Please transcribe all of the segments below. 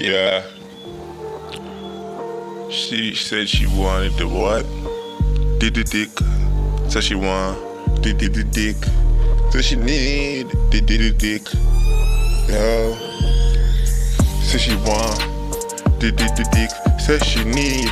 Yeah, she said she wanted the what? Did the dick. So she want the dick. So she need the dick. Yo. So she want the dick. So she need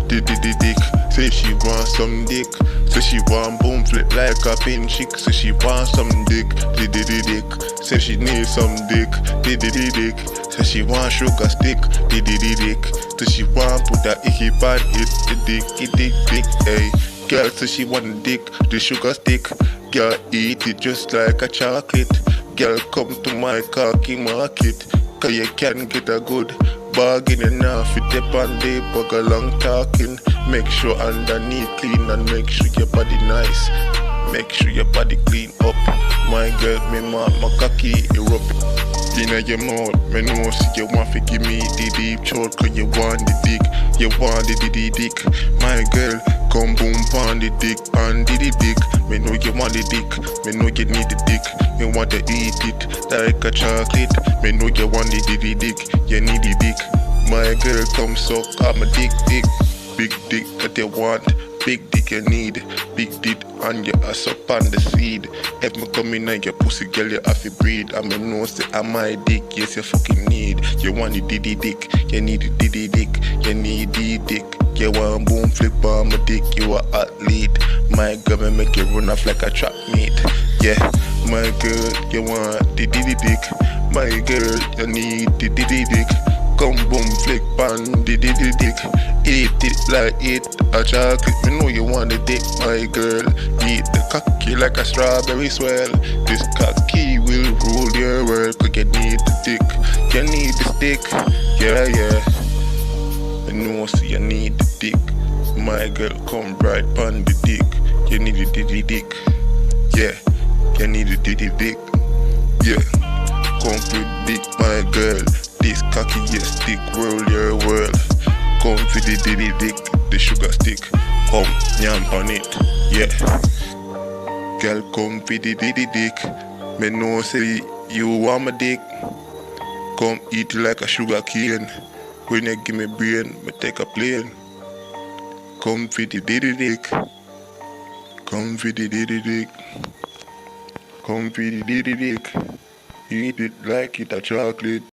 the dick. Say she want some dick. So she want boom flip like a pin chick. So she want some dick. The dick. Say she need some dick. The dick. So she want sugar stick. The dick. So she want put that icky pan it. The dick. Hey. Girl, so she want the dick, the sugar stick. Girl, eat it just like a chocolate. Girl, come to my cocky market. Cause you can get a good bargain enough. It dip on the bug along talking. Make sure underneath clean and make sure your body nice. Make sure your body clean up. My girl, me want my cocky erupt. Inna your mouth, me know see you want to give me the deep throat. Cause you want the dick, you want the dick. My girl, come boom pon the dick, pon the dick. Me know you want the dick, me know you need the dick. You want to eat it like a chocolate. Me know you want the dick, you need the dick. My girl, come suck on my dick. Big dick that you want, big dick you need. Big dick and your ass up on the seed. If me come in and your pussy girl you have to breed. I mean know say I'm my dick, yes you fucking need. You want the dick, you need the dick. You need the dick. You want boom flip on my dick, you a athlete. My girl me make you run off like a track meet. Yeah, my girl, you want the dick. My girl, you need the dick. Come boom flick pan the dick. Eat it like eat a chocolate. Me know you want the dick, my girl. Eat the cocky like a strawberry swell. This cocky will rule your world. Cause you need the dick, you need the stick. Yeah. I know see you need the dick. My girl, come right pan the dick. You need the dick. Yeah, you need the dick. Yeah, come with dick, my girl. This cocky yes stick roll your world. Come for the dick, the sugar stick. Come yam on it, yeah. Girl, come for the dick. Me know say you want my dick. Come eat like a sugar cane. When you give me brain, me take a plane. Come for the dick. Come for the dick. Come for the dick. Eat it like it a chocolate.